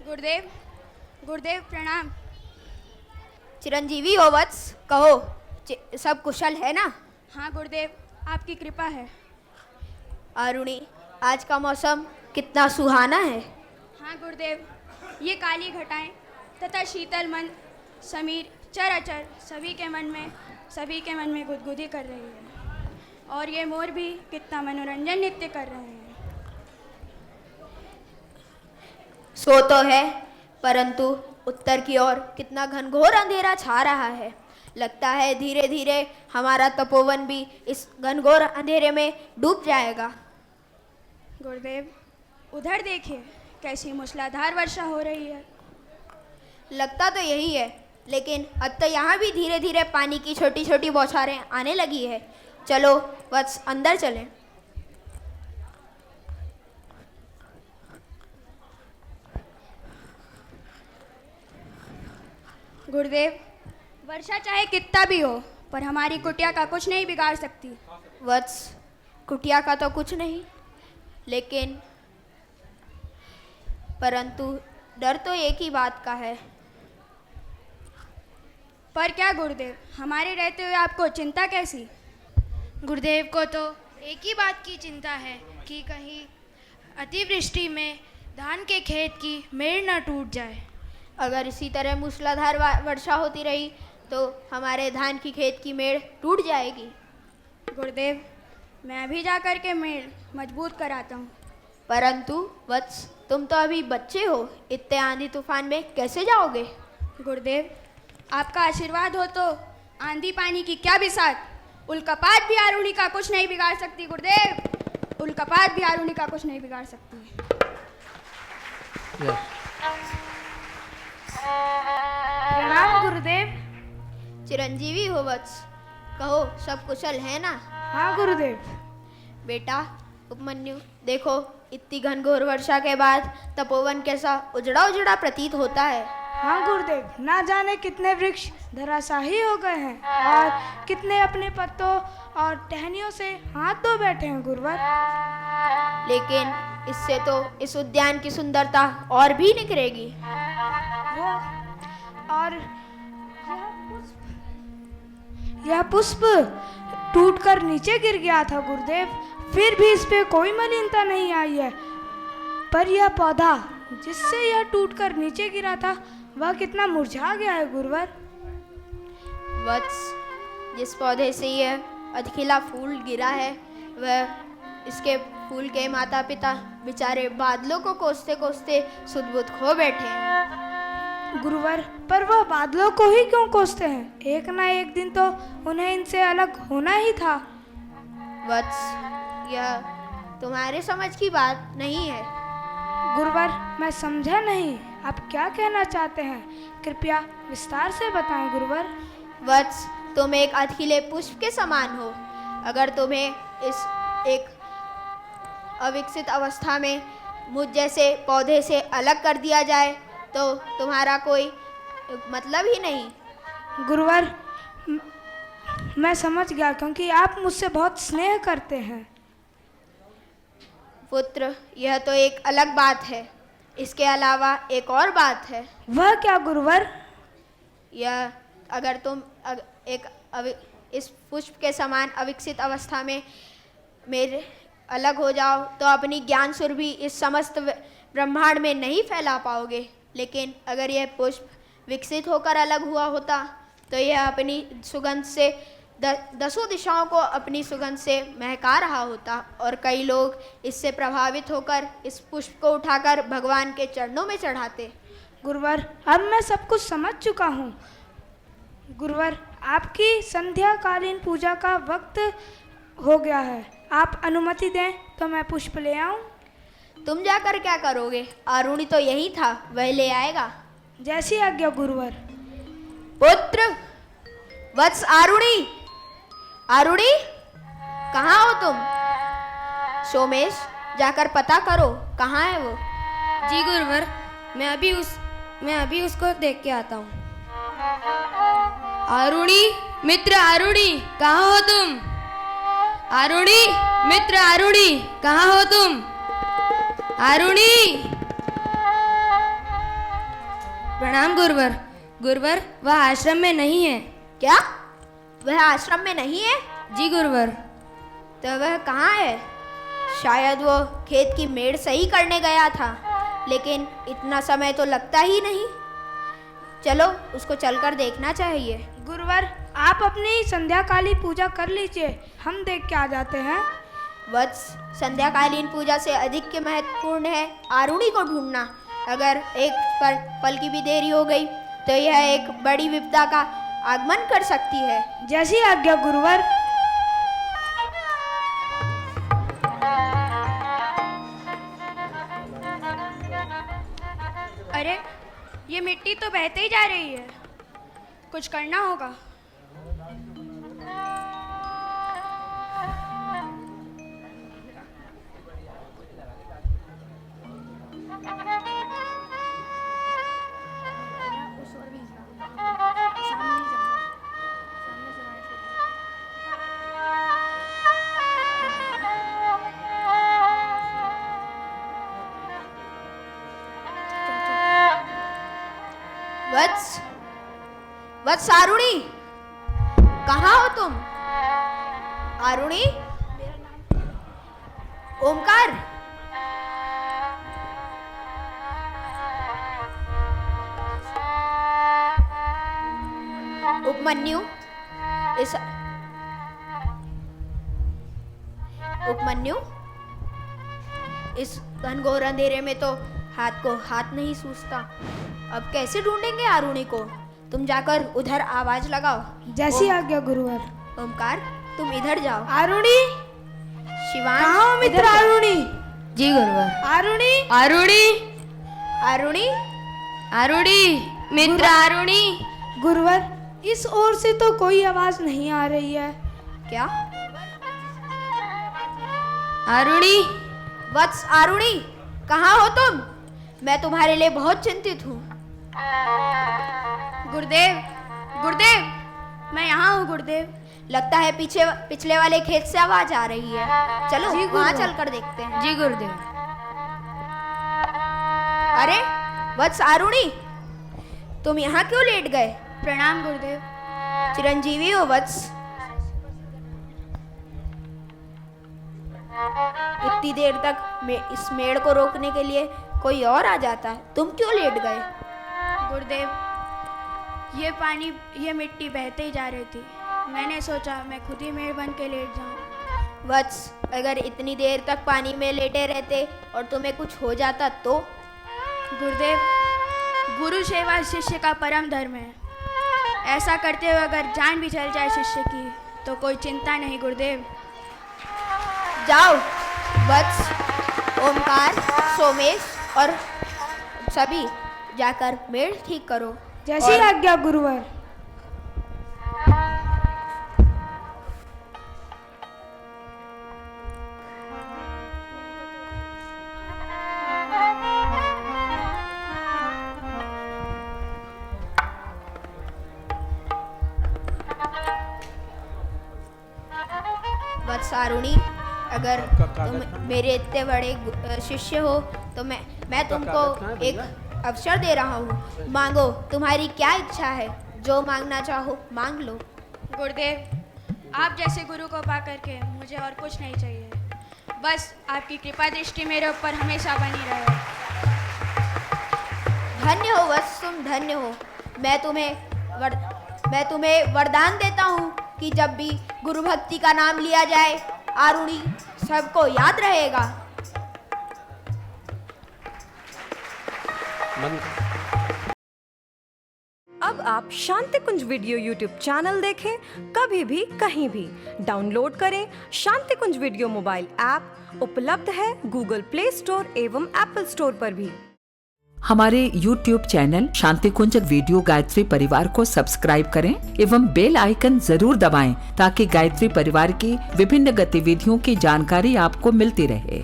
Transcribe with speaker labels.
Speaker 1: गुरुदेव, गुरुदेव प्रणाम।
Speaker 2: चिरंजीवी हो वत्स, कहो सब कुशल है ना?
Speaker 1: हाँ गुरुदेव, आपकी कृपा है।
Speaker 2: आरुणि, आज का मौसम कितना सुहाना है।
Speaker 1: हाँ गुरुदेव, ये काली घटाएं तथा शीतल मन समीर चराचर सभी के मन में गुदगुदी कर रही है। और ये मोर भी कितना मनोरंजन नृत्य कर रहे हैं।
Speaker 2: सो तो है, परंतु उत्तर की ओर कितना घनघोर अंधेरा छा रहा है। लगता है धीरे धीरे हमारा तपोवन भी इस घनघोर अंधेरे में डूब जाएगा।
Speaker 1: गुरुदेव, उधर देखिए कैसी मूसलाधार वर्षा हो रही है।
Speaker 2: लगता तो यही है, लेकिन अब तो यहाँ भी धीरे धीरे पानी की छोटी छोटी बौछारें आने लगी है। चलो वत्स, अंदर चलें।
Speaker 1: गुरुदेव, वर्षा चाहे कितना भी हो, पर हमारी कुटिया का कुछ नहीं बिगाड़ सकती।
Speaker 2: वत्स, कुटिया का तो कुछ नहीं, लेकिन परंतु डर तो एक ही बात का है।
Speaker 1: पर क्या गुरुदेव, हमारे रहते हुए आपको चिंता कैसी?
Speaker 3: गुरुदेव को तो एक ही बात की चिंता है कि कहीं अतिवृष्टि में धान के खेत की मेड़ न टूट जाए।
Speaker 2: अगर इसी तरह मूसलाधार वर्षा होती रही तो हमारे धान की खेत की मेड़ टूट जाएगी।
Speaker 1: गुरुदेव, मैं अभी जाकर के मेड़ मजबूत कराता हूँ।
Speaker 2: परंतु वत्स, तुम तो अभी बच्चे हो, इतने आंधी तूफान में कैसे जाओगे?
Speaker 1: गुरुदेव, आपका आशीर्वाद हो तो आंधी पानी की क्या बिसात, उल्कापात भी आरुणि का कुछ नहीं बिगाड़ सकती। गुरुदेव, उल्कापात भी आरुणि का कुछ नहीं बिगाड़ सकती।
Speaker 3: प्रणाम गुरुदेव।
Speaker 2: चिरंजीवी हो वत्स, कहो सब कुशल है ना?
Speaker 3: हाँ गुरुदेव।
Speaker 2: बेटा उपमन्यु, देखो इतनी घनघोर वर्षा के बाद तपोवन कैसा उजड़ा उजड़ा प्रतीत होता है।
Speaker 3: हाँ गुरुदेव, ना जाने कितने वृक्ष धराशाही हो गए हैं और कितने अपने पत्तों और टहनियों से हाथ धो बैठे हैं गुरुवर।
Speaker 2: लेकिन इससे तो इस उद्यान की सुंदरता और भी निखरेगी।
Speaker 3: वो और यह पुष्प टूटकर नीचे गिर गया था गुरुदेव, फिर भी इस पे कोई मलिनता नहीं आई है। पर यह पौधा जिससे यह टूटकर नीचे गिरा था, वह कितना मुरझा गया है गुरुवर।
Speaker 2: वत्स, जिस पौधे से यह अधखिला फूल गिरा है, वह इसके फूल के माता पिता बेचारे बादलों को कोसते कोसते सुध-बुध खो बैठे हैं।
Speaker 3: गुरुवर, पर वह बादलों को ही क्यों कोसते हैं? एक ना एक दिन तो उन्हें इनसे अलग होना ही था।
Speaker 2: वत्स, यह तुम्हारे समझ की बात नहीं है।
Speaker 3: गुरुवर, मैं समझा नहीं, आप क्या कहना चाहते हैं? कृपया विस्तार से बताएं गुरुवर।
Speaker 2: वत्स, तुम एक अधखिले पुष्प के समान हो। अगर तुम्हें इस एक अविकसित अवस्था में मुझ जैसे पौधे से अलग कर दिया जाए तो तुम्हारा कोई मतलब ही नहीं।
Speaker 3: गुरुवर, मैं समझ गया, क्योंकि आप मुझसे बहुत स्नेह करते हैं।
Speaker 2: पुत्र, यह तो एक अलग बात है। इसके अलावा एक और बात है।
Speaker 3: वह क्या गुरुवर?
Speaker 2: यह अगर तुम इस पुष्प के समान अविकसित अवस्था में मेरे अलग हो जाओ तो अपनी ज्ञान सुरभि इस समस्त ब्रह्मांड में नहीं फैला पाओगे। लेकिन अगर यह पुष्प विकसित होकर अलग हुआ होता तो यह अपनी सुगंध से दसों दिशाओं को अपनी सुगंध से महका रहा होता और कई लोग इससे प्रभावित होकर इस पुष्प को उठाकर भगवान के चरणों में चढ़ाते।
Speaker 3: गुरुवर, अब मैं सब कुछ समझ चुका हूँ। गुरुवर, आपकी संध्याकालीन पूजा का वक्त हो गया है। आप अनुमति दें तो मैं पुष्प ले आऊं?
Speaker 2: तुम जाकर क्या करोगे? आरुणि तो यही था, वह ले आएगा।
Speaker 3: जैसी आज्ञा गुरुवर।
Speaker 2: पुत्र, वत्स, आरुणि, आरुणि, कहाँ हो तुम? सोमेश, जाकर पता करो कहाँ है वो।
Speaker 4: जी गुरुवर, मैं अभी उसको देख के आता हूँ। आरुणि, मित्र आरुणि, कहाँ हो तुम? आरुणि, मित्र आरुणि, कहाँ हो तुम? आरुणि, प्रणाम गुरुवर। गुरुवर, वह आश्रम में नहीं है।
Speaker 2: क्या? वह आश्रम में नहीं है?
Speaker 4: जी गुरुवर।
Speaker 2: तो वह कहाँ है? शायद वो खेत की मेड़ सही करने गया था, लेकिन इतना समय तो लगता ही नहीं। चलो उसको चलकर देखना चाहिए।
Speaker 3: गुरुवर, आप अपनी संध्याकालीन पूजा कर लीजिए, हम देख के आ जाते हैं।
Speaker 2: वत्स, संध्याकालीन पूजा से अधिक के महत्वपूर्ण है आरुणि को ढूंढना। अगर एक पल की भी देरी हो गई तो यह एक बड़ी विपदा का आगमन कर सकती है।
Speaker 3: जैसी आज्ञा गुरुवर।
Speaker 1: अरे, ये मिट्टी तो बहते ही जा रही है, कुछ करना होगा।
Speaker 2: वत्स, वत्स आरुणि, कहाँ हो तुम? आरुणि, ओमकार, उपमन्यु, इस घनघोर अंधेरे में तो हाथ को हाथ नहीं सूझता। अब कैसे ढूंढेंगे आरुणि को? तुम जाकर उधर आवाज लगाओ।
Speaker 3: जैसी आज्ञा गुरुवर।
Speaker 2: ओमकार, तुम इधर जाओ।
Speaker 3: आरुणि,
Speaker 2: शिवान,
Speaker 3: कहाँ हो मित्र आरुणि?
Speaker 4: जी गुरुवर।
Speaker 3: आरुणि,
Speaker 4: आरुणि,
Speaker 2: आरुणि,
Speaker 4: आरुणि, मित्र आरुणि।
Speaker 3: गुरुवर, इस ओर से तो कोई आवाज नहीं आ रही है।
Speaker 2: क्या?
Speaker 4: आरुणि,
Speaker 2: वत्स आरुणि, कहाँ हो तुम? मैं तुम्हारे लिए बहुत चिंतित हूँ।
Speaker 1: गुरुदेव, गुरुदेव, मैं यहाँ हूँ गुरुदेव।
Speaker 2: लगता है पिछले वाले खेत से आवाज आ रही है। चलो वहाँ चलकर देखते हैं।
Speaker 4: जी गुरुदेव।
Speaker 2: अरे वत्स आरुणि, तुम यहाँ क्यों लेट गए?
Speaker 1: प्रणाम गुरुदेव।
Speaker 2: चिरंजीवी हो वत्स। इतनी देर तक इस मेड़ को रोकने के लिए कोई और आ जाता, तुम क्यों लेट गए?
Speaker 1: गुरुदेव, ये मिट्टी बहते ही जा रही थी। मैंने सोचा मैं खुद ही मेड़ बन के लेट जाऊं।
Speaker 2: वत्स, अगर इतनी देर तक पानी में लेटे रहते और तुम्हें कुछ हो जाता तो?
Speaker 1: गुरुदेव, गुरु सेवा शिष्य का परम धर्म है। ऐसा करते हुए अगर जान भी चल जाए शिष्य की तो कोई चिंता नहीं गुरुदेव।
Speaker 2: जाओ वत्स, ओमकार, सोमेश और सभी जाकर मेड़ ठीक करो।
Speaker 3: जैसी आज्ञा गुरुवर।
Speaker 2: वत्स आरुणि, अगर तुम मेरे इतने बड़े शिष्य हो तो मैं तुमको एक अवसर दे रहा हूँ। मांगो, तुम्हारी क्या इच्छा है? जो मांगना चाहो मांग लो।
Speaker 1: गुरुदेव, आप जैसे गुरु को पा करके मुझे और कुछ नहीं चाहिए। बस आपकी कृपा दृष्टि मेरे ऊपर हमेशा बनी रहे।
Speaker 2: धन्य हो वत्स, तुम धन्य हो। मैं तुम्हें वरदान देता हूँ कि जब भी गुरु भक्ति का नाम लिया जाए आरुणि सबको याद रहेगा।
Speaker 5: अब आप शांति कुंज वीडियो यूट्यूब चैनल देखें कभी भी कहीं भी। डाउनलोड करें शांति कुंज वीडियो मोबाइल ऐप, उपलब्ध है गूगल प्ले स्टोर एवं एप्पल स्टोर पर भी।
Speaker 6: हमारे YouTube चैनल शांति कुंज वीडियो गायत्री परिवार को सब्सक्राइब करें एवं बेल आइकन जरूर दबाएं ताकि गायत्री परिवार की विभिन्न गतिविधियों की जानकारी आपको मिलती रहे।